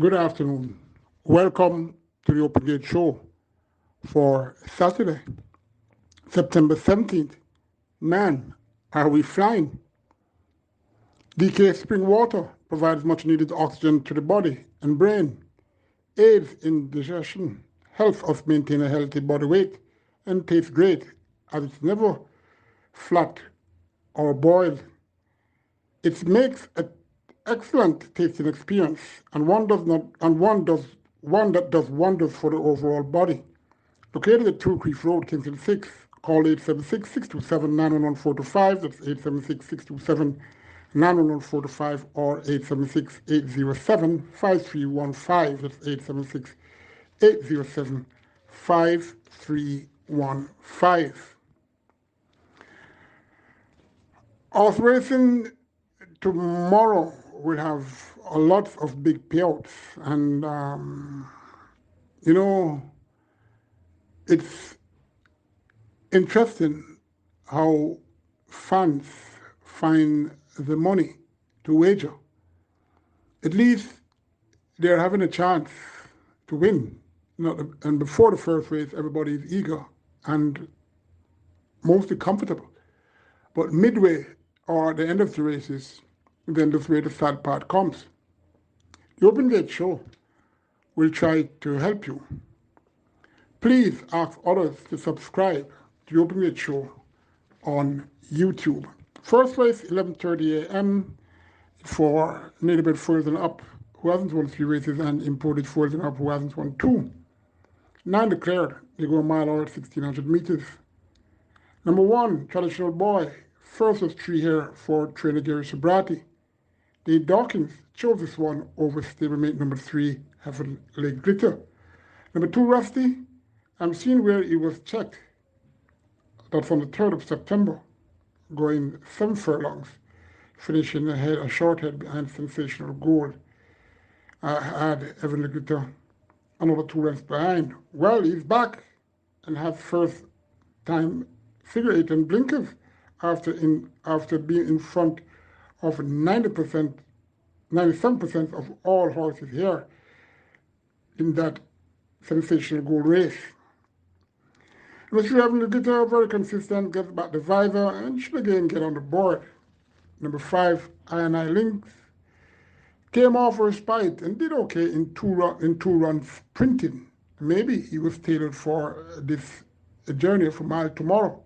Good afternoon. Welcome to the Open Gate Show for Saturday, September 17th. Man, are we flying? DK spring water provides much needed oxygen to the body and brain, aids in digestion, helps us maintain a healthy body weight, and tastes great as it's never flat or boiled. It makes an excellent tasting experience, and one that does wonders for the overall body. Located at 2 Creek Road, Kingston 6, call 876-627-91145. That's 876-627-91145 or 876-807-5315. That's 876-807-5315. Horse racing tomorrow will have a lot of big payouts, and it's interesting how fans find the money to wager. At least they're having a chance to win. And before the first race, everybody is eager and mostly comfortable. But midway or at the end of the races, then this where the sad part comes. The Open Gate Show will try to help you. Please ask others to subscribe to the Open Gate Show on YouTube. First race, 11:30 a.m. for Native Bred Frozen Up, who hasn't won 3 races, and Imported Frozen Up, who hasn't won 2. 9 declared. They go a mile or 1,600 meters. Number 1, Traditional Boy. First was 3 here for trainer Gary Sobrati. Dave Dawkins chose this one over stablemate number 3, Heaven Lake Glitter. Number 2, Rusty. I'm seeing where he was checked. That's on the 3rd of September, going 7 furlongs, finishing ahead, a short head behind Sensational Gold. I had Heaven Lake Glitter another 2 lengths behind. Well, he's back and has first time figure 8 and blinkers after being in front of 97% of all horses here in that Sensational Gold race. Number 3, Having the Guitar, very consistent, gets back the visor and should again get on the board. Number 5, I Links, came off for a spite and did okay in two runs sprinting. Maybe he was tailored for this journey from mile tomorrow.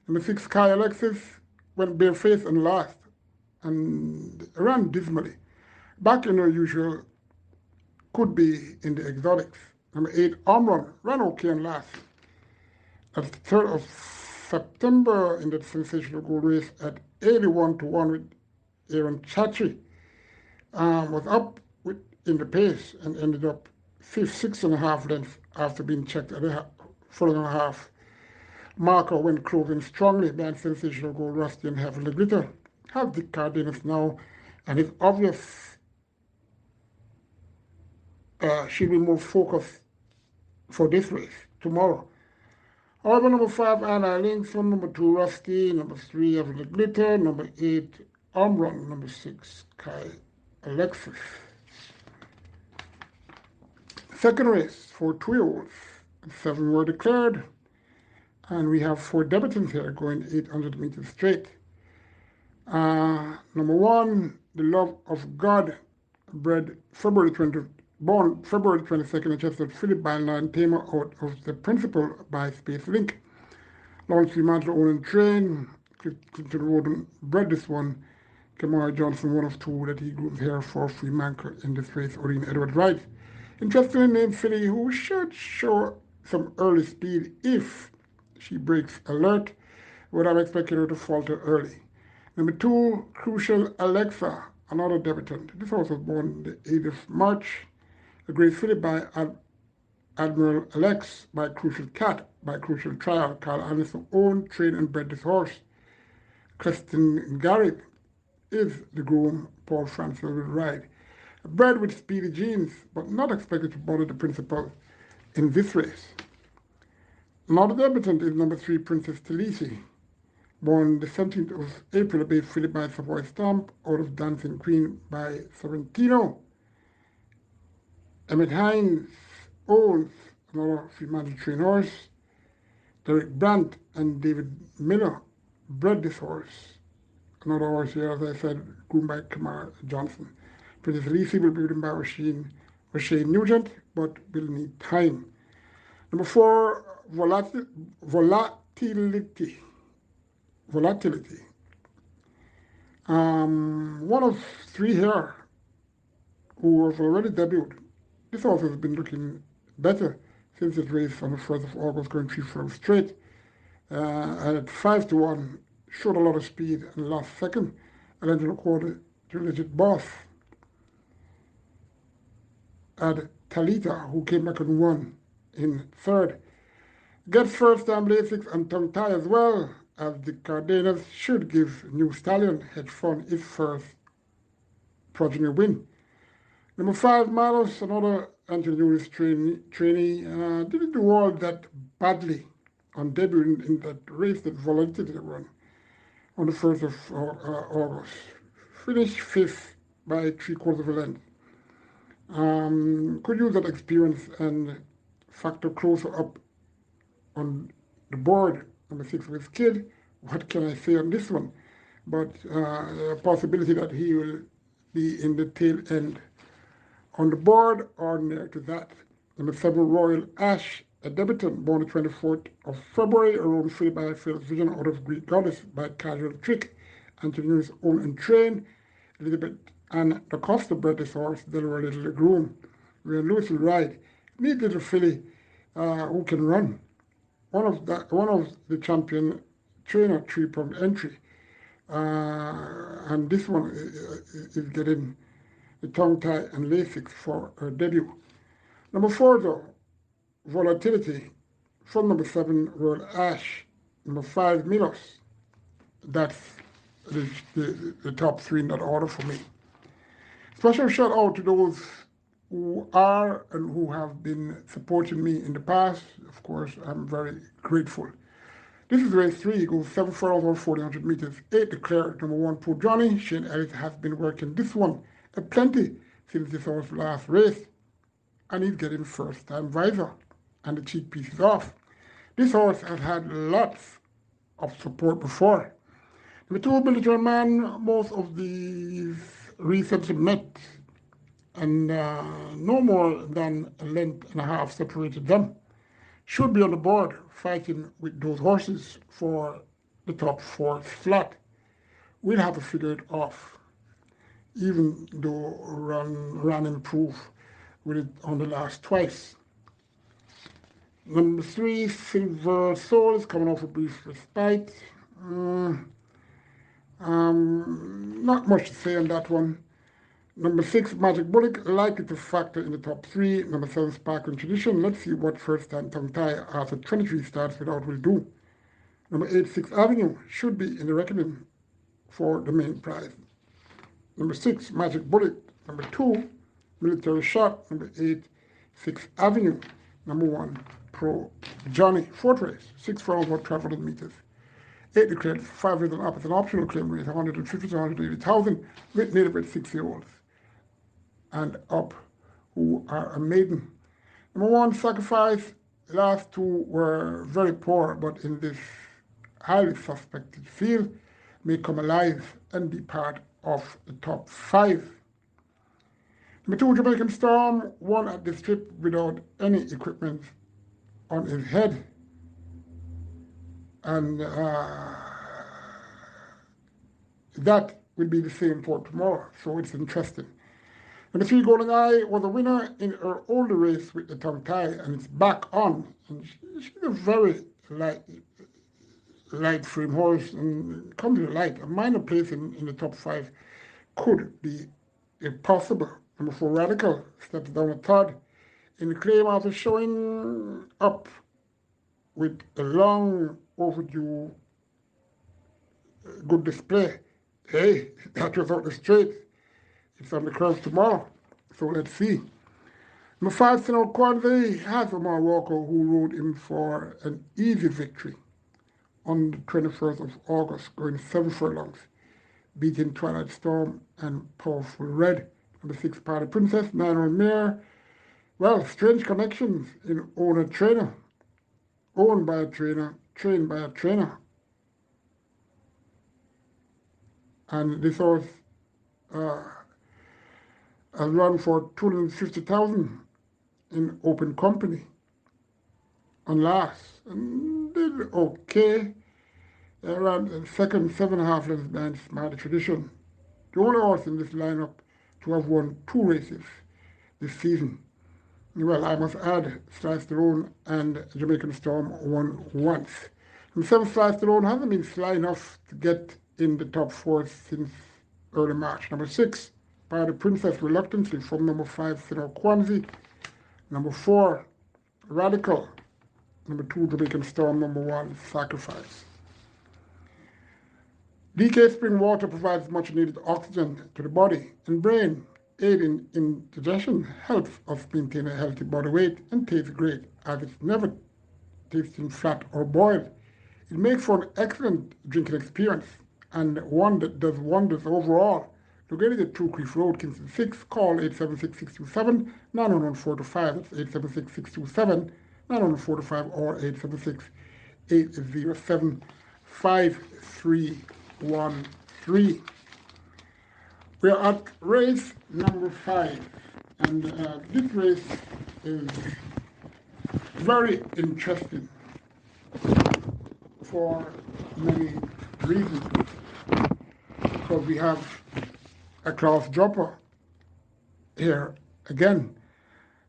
Number 6, Kai Alexis, went barefaced and last and ran dismally. Back in her usual, could be in the exotics. Number 8, Omron, ran okay and last. At the 3rd of September in that Sensational Gold race at 81-1 with Aaron Chachi. Was up in the pace and ended up 6.5 lengths after being checked at a 4.5 marker when closing strongly behind Sensational Gold, Rusty, and Heavenly Glitter. Has Dick Cardenas now, and it's obvious she'll be more focused for this race tomorrow. However, number 5, Anna Linkson, number 2, Rusty, number 3, Heavenly Glitter, number 8, Omron, number 6, Kai Alexis. Second race, 4 2-year-olds. 7 were declared, and we have 4 debutants here going 800 meters straight. Number 1, The Love of God, born February 22nd in Chester, Philip by Lion Tamer out of the Principal by Space Link. Lawrence Fremantle owned and trained. Clinton Roden bred this one. Kamara Johnson, one of 2 that he grooms here for Fremantle in this race. Oreen Edward Wright. Interestingly named filly, who should show some early speed if she breaks alert, but I'm expecting her to falter early. Number 2, Crucial Alexa, another debutant. This horse was born the 8th of March. A great filly by Admiral Alex, by Crucial Cat, by Crucial Trial. Carl Anderson owned, trained, and bred this horse. Kristen Garrett is the groom. Paul Francis will ride. Bred with speedy genes, but not expected to bother the Principal in this race. Another debutant is number 3, Princess Talisi, born the 17th of April, a bay filly by Savoy Stamp, out of Dancing Queen by Sorrentino. Emmett Hines owns another female trained horse. Derek Brandt and David Miller bred this horse. Another horse here, as I said, groomed by Kamar Johnson. Princess Lisi will be ridden by Rashane Nugent, but will need time. Number 4, volatility. Volatility. One of 3 here who has already debuted. This horse has been looking better since it raced on the 1st of August, going 3 furlongs straight. At 5-1, showed a lot of speed and last second. And then to quarter to legit boss. At Talita, who came back and won in 3rd. Gets first time Lasix and tongue tie as well, as the Cardenas should give New Stallion hedge fund his first progeny win. Number 5, Malos, another Anthony Lewis trainee, didn't do all that badly on debut in that race that Volatility run on the 1st of August. Finished 5th by 3/4 of a length. Could use that experience and factor closer up on the board. Number 6 with Kid. What can I say on this one? But a possibility that he will be in the tail end on the board or near to that. Number 7, Royal Ash, a debutant born the 24th of February, around free by Phil's Vision out of Greek Goddess by Casual Trick, Anthony's own and train, Elizabeth and the Costa bred this horse, Delaware Little Groom. Where Lewis will ride. Neat little filly who can run. One of the champion trainer 3-point entry. And this one is getting the tongue tie and Lasix for her debut. Number 4, though, Volatility. From number 7, Royal Ash. Number 5, Milos. That's the top 3 in that order for me. Special shout out to those who are and who have been supporting me in the past. Of course, I'm very grateful. This is race 3. It goes 7 furlongs over 400 meters. 8 declared. Number 1, Pro Johnny. Shane Ellis has been working this one plenty since this horse's last race. And he's getting first time visor and the cheek piece is off. This horse has had lots of support before. Number 2, Military Man. Most of these recently met, and no more than a length and a half separated them. Should be on the board fighting with those horses for the top 4 slot. We'll have to figure it off, even though Run improved with it on the last twice. Number 3, Silver Soul is coming off a brief respite. Not much to say on that one. Number 6, Magic Bullock, likely to factor in the top 3. Number 7, Sparkling Tradition. Let's see what first time tongue tie after 23 starts without will do. Number 8, 6th Avenue, should be in the reckoning for the main prize. Number 6, Magic Bullet. Number 2, Military Shot. Number 8, 6th Avenue. Number 1, Pro Johnny. 4th race, 6 furlongs over 1,200 meters. 8 declared, 5 with an up as an optional claim rate, 150 to 180,000, with native at 6-year-olds and up who are a maiden. Number 1, Sacrifice. The last 2 were very poor, but in this highly suspected field, may come alive and be part of the top 5. Number 2, Jamaican Storm, won at the strip without any equipment on his head. And that will be the same for tomorrow, so it's interesting. Number 3, Golden Eye was a winner in her older race with the tongue tie, and it's back on. And she's a very light frame horse and comes to the light. A minor place in the top 5 could be possible. Number 4, Radical steps down a third in the claim after showing up with a long overdue good display. Hey, that was out the straight. It's on the curve tomorrow, so let's see. Number 5, Senor Quadri has Omar Walker, who rode him for an easy victory on the 21st of August, going 7 furlongs, beating Twilight Storm and Powerful Red. Number 6, Party Princess, 9 on Mare, Well, strange connections in owner-trainer, owned by a trainer, trained by a trainer. And this horse uh, has run for 250,000 in open company on last. And did okay. Around second, 7.5 lengths behind Smarty Tradition. The only horse in this lineup to have won 2 races this season. Well, I must add, Sly Stallone and Jamaican Storm won once. Himself, Sly Stallone hasn't been sly enough to get in the top 4 since early March. Number 6, by the Princess reluctantly from number 5, Sinner Kwanzi. Number 4, Radical. Number 2, Jamaican Storm. Number 1, Sacrifice. DK spring water provides much needed oxygen to the body and brain, aiding in digestion, helps us maintain a healthy body weight, and tastes great as it's never tasting flat or boiled. It makes for an excellent drinking experience and one that does wonders overall. Located at True Creek Road, Kingston 6, call 876-627-9145. That's 876-627-9145 or 876-807-5313. We are at race number 5, and this race is very interesting for many reasons, because we have a class dropper here again.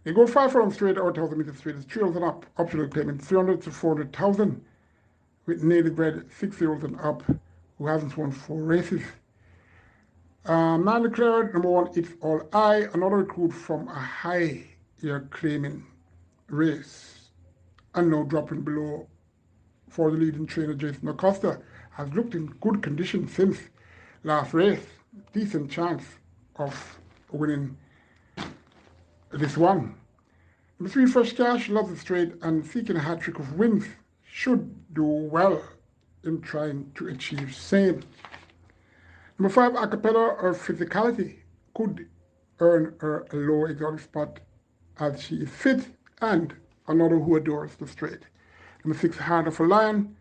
They go 5 furlongs straight or 1,000 meters straight. It's 3 years and up, optional payment 300 to 400,000, with native bred 6-year-olds and up who hasn't won 4 races. Man declared, number 1, It's All I, another recruit from a high year claiming race, and now dropping below for the leading trainer Jason Acosta, has looked in good condition since last race. Decent chance of winning this one. Number 3, Fresh Cash, loves the straight and seeking a hat trick of wins, should do well in trying to achieve same. Number 5, Acapella or Physicality, could earn her a low exotic spot as she is fit, and another who adores the straight. Number 6, Heart of a Lion,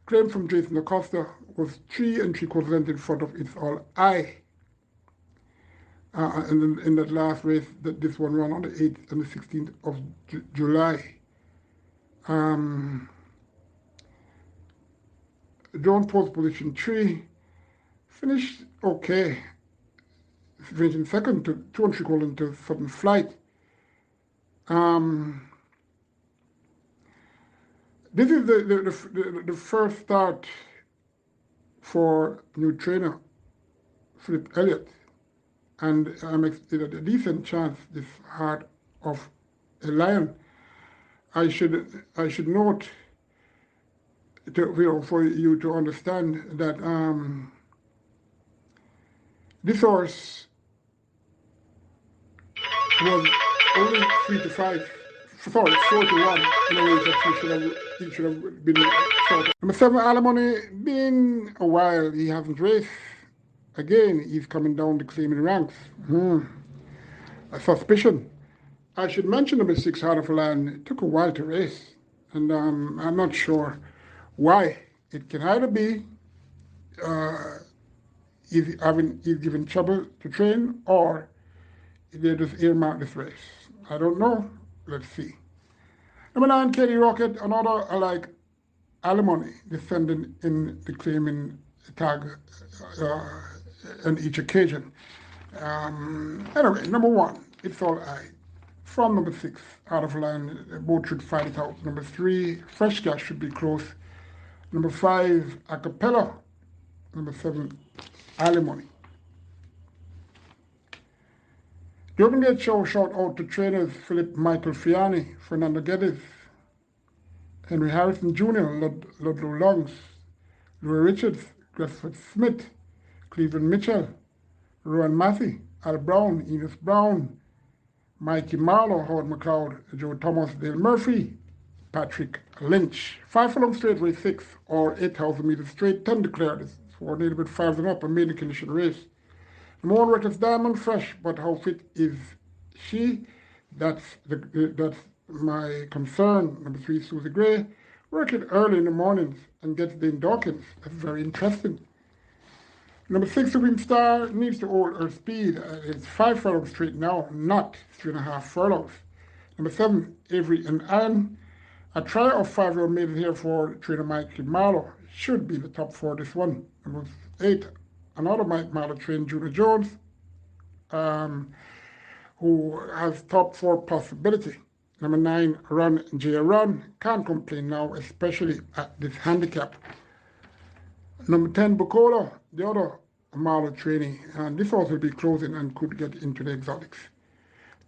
claim from Jason Acosta, was 3 3/4 lengths in front of It's All I. And in that last race, this one ran on the 8th and the 16th of July. Drawn post position 3, finished okay, finishing second to 2 3/4 into Sudden Flight. This is the first start for new trainer Philip Elliott, and I'm expecting a decent chance this Heart of a Lion. I should note, for you to understand that this horse was only 4 to 1 in a race that he should have been short. Number 7, Alimony, been a while he hasn't raced. Again, he's coming down the claiming ranks. A suspicion. I should mention number 6, Heart of a Lion. It took a while to race, and I'm not sure why. It can either be he's given trouble to train, or they just earmark this race. I don't know. Let's see. Number 9, Katie Rocket, another like Alimony, descending in the claiming tag on each occasion. Anyway, number 1, It's All I. From number 6, Out of Line, both should fight it out. Number 3, Fresh Cash should be close. Number 5, Acapella. Number 7, Alimony. The Open Gate Show shout out to trainers Philip Michael Fiani, Fernando Geddes, Henry Harrison Jr., Ludlow Longs, Louis Richards, Gresford Smith, Cleveland Mitchell, Rowan Massey, Al Brown, Enos Brown, Mikey Marlowe, Howard McLeod, Joe Thomas, Dale Murphy, Patrick Lynch. 5 furlong straight, race 6, or 8,000 meters straight, 10 declared. It's for native with 5 and up, a maiden condition race. Number 1, Reckless Diamond, fresh, but how fit is she? That's my concern. Number 3, Susie Gray, working early in the mornings and gets the Dawkins. That's very interesting. Number 6, the Wing Star, needs to hold her speed. It's 5 furlongs straight now, not 3.5 furlongs. Number 7, Avery and Anne. A try of 5-year-old maiden here for trainer Mike Marlowe. Should be the top 4 this one. Number 8, another Mike Marlowe trained Junior Jones, who has top 4 possibility. Number 9, Run J Run. Can't complain now, especially at this handicap. Number 10, Bukola, the other Marlowe trainee. And this horse will be closing and could get into the exotics.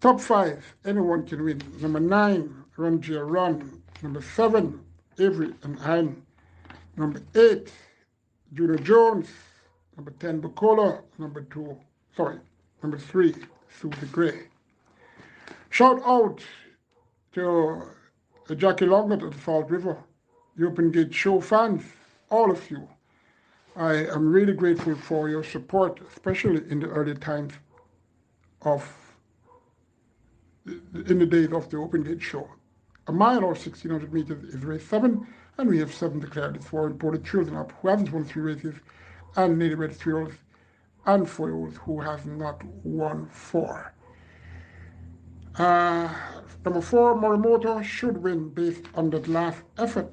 Top 5, anyone can win. Number 9, Run J Run. Number 7, Avery and Anne. Number 8, Junior Jones. Number 10, Bukola. Number 3, Susie Gray. Shout out to Jackie Longbert at the Salt River, the Open Gate Show fans, all of you. I am really grateful for your support, especially in the early times in the days of the Open Gate Show. A mile or 1,600 meters is race 7, and we have 7 declared. It's 4 imported children up who haven't won 3 races, and native-bred 3-year-olds and 4-year-olds who have not won 4. Number 4, Morimoto should win based on that last effort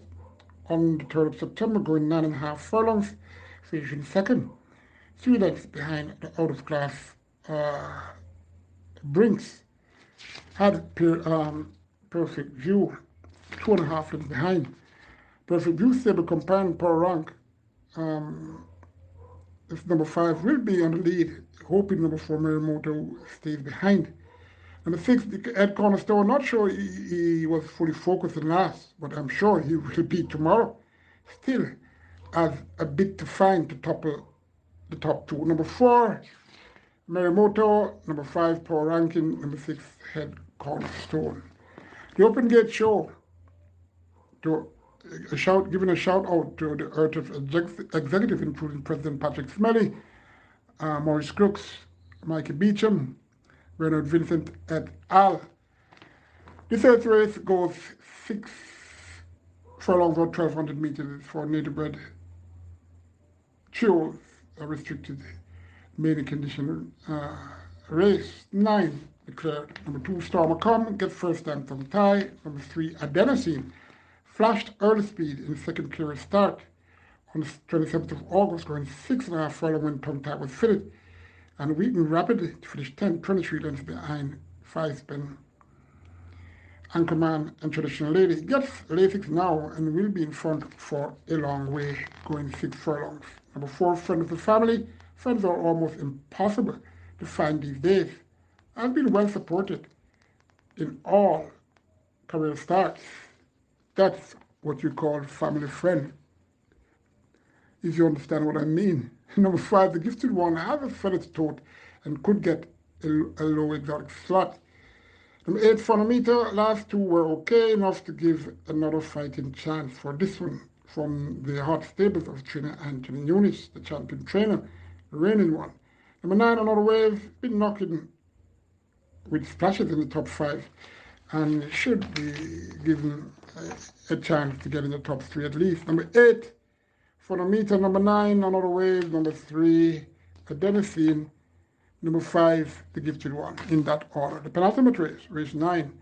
on the 3rd of September, going 9.5 furlongs, finishing second. 3 lengths behind the out-of-class Brinks. Had Perfect View 2.5 lengths behind. Perfect View stable companion per rank. This number 5 will be on the lead, hoping number 4, Morimoto, stays behind. Number 6, Ed Cornerstone, not sure he was fully focused in last, but I'm sure he will be tomorrow. Still has a bit to find to topple the top 2. Number 4, Morimoto. Number 5, Power Ranking. Number 6, Ed Cornerstone. The Open Gate Show, giving a shout out to the Earth of Executive, including President Patrick Smelly, Maurice Crooks, Mikey Beecham, Bernard Vincent et al. This 8th race goes 6 furlongs or 1,200 meters for native-bred trios, a restricted maiden condition race. 9 declared. Number 2, Storm Come, gets first time tongue tie. Number 3, Adenosine, flashed early speed in second clear start on the 27th of August, going 6.5 furlong when tongue tie was fitted, and weakened rapidly to finish 23 lengths behind 5 Spin, Anchorman and Traditional Lady. Gets Lasix now and will be in front for a long way, going 6 furlongs. Number 4, Friend of the Family. Friends are almost impossible to find these days. Has been well supported in all career starts. That's what you call family friend, if you understand what I mean. Number 5, the Gifted One, has a feather tote and could get a low exotic slot. Number 8, Phonometer. Last 2 were okay enough to give another fighting chance for this one from the hot stables of trainer Anthony Nunes, the champion trainer, the reigning one. Number 9, Another Wave, been knocking with splashes in the top 5 and should be given a chance to get in the top 3 at least. Number 8, Phonometer. Number 9, Another Wave. Number 3, Adenosine. Number 5, the Gifted One, in that order. The penultimate race, race 9,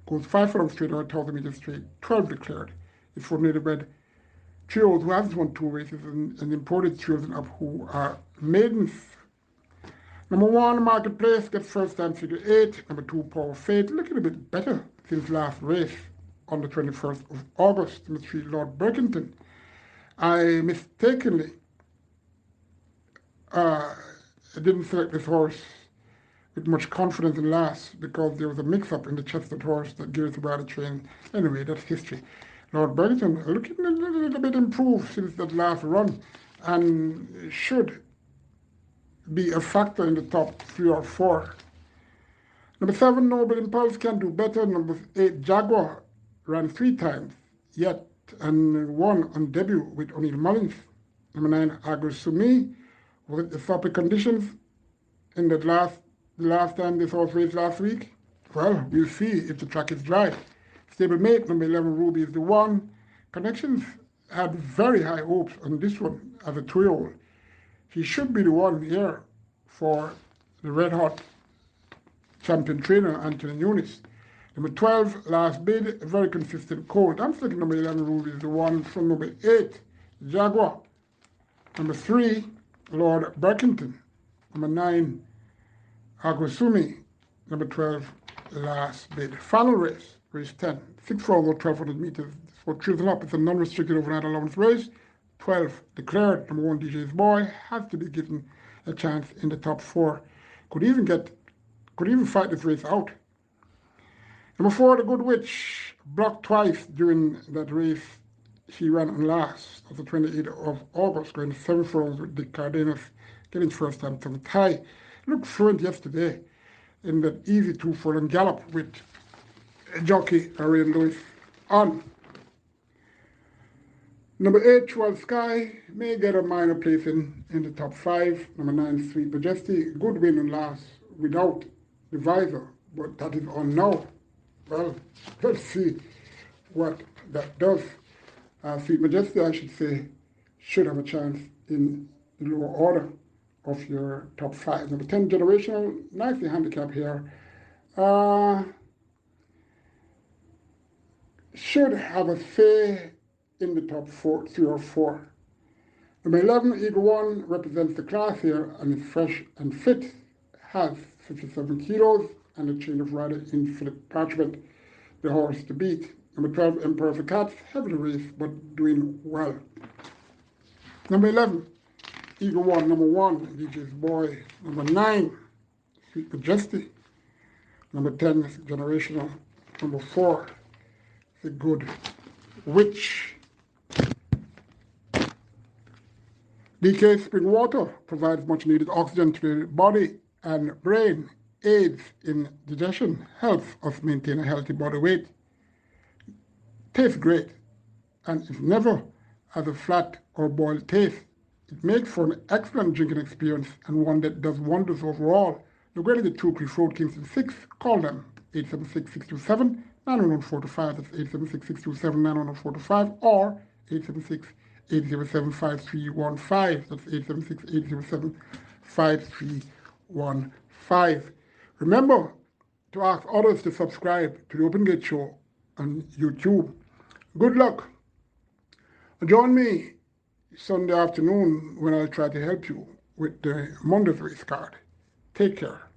goes 5 furlongs straight or 1,000 meters straight, 12 declared. It's for native-bred trios who haven't won 2 races and imported trios up who are maidens. Number 1, Marketplace, gets first time figure 8. Number 2, Power Fate, looking a bit better since last race on the 21st of August. Number 3, Lord Berkington. I mistakenly didn't select this horse with much confidence in last because there was a mix-up in the chestnut horse that Gareth Brady trained. Anyway, that's history. Lord Berkington looking a little bit improved since that last run and should be a factor in the top 3 or 4. Number 7, Noble Impulse, can do better. Number 8, Jaguar, ran 3 times yet and won on debut with O'Neill Mullins. Number 9, Agro-Sumi, with the proper conditions in the last time this horse raced last week. Well, we'll see if the track is dry. Stablemate, number 11, Ruby is the one. Connections had very high hopes on this one as a 2-year-old. He should be the one here for the red hot champion trainer, Anthony Nunes. Number 12, Last Bid, a very consistent colt. I'm thinking number 11, Ruby is the one. From number 8, Jaguar. Number 3, Lord Berkington. Number 9, Agosumi. Number 12, Last Bid. Final race, race 10. 6 for over 1,200 meters. For choosing up, it's a non-restricted overnight allowance race. 12 declared. Number 1, DJ's Boy, has to be given a chance in the top 4. Could even fight this race out. Number 4, the Good Witch, blocked twice during that race. She ran on last of the 28th of August, going 7 furlongs with Dick Cardenas, getting first time to the tie. Looked fluent yesterday in that easy 2 furlong gallop with jockey Arian Lewis on. Number 8, Chual Sky, may get a minor place in the top 5. Number 9, Sweet Majesty, good win on last without the visor, but that is on now. Well, let's see what that does. Sweet Majesty, I should say, should have a chance in the lower order of your top 5. Number 10, Generational, nicely handicapped here. Should have a say in the top 3 or 4. Number 11, Eagle One, represents the class here and is fresh and fit. Has 57 kilos and a change of rider in Philip Parchment, the horse to beat. Number 12, Emperor of the Cats, heavily raced but doing well. Number 11, Eagle One. Number 1, DJ's Boy. Number 9, Sweet Majesty. Number 10, Generational. Number 4, The Good Witch. DK Spring Water provides much needed oxygen to the body and brain, aids in digestion, helps us maintain a healthy body weight. Tastes great, and it never has a flat or boiled taste. It makes for an excellent drinking experience and one that does wonders overall. Look at the 2 Cliff Road, Kingston 6. Call them 876-627-9145. That's 876-627-9145 or 876-807-5315. That's 876-807-5315. Remember to ask others to subscribe to the Open Gate Show on YouTube. Good luck. Join me Sunday afternoon when I'll try to help you with the Monday's race card. Take care.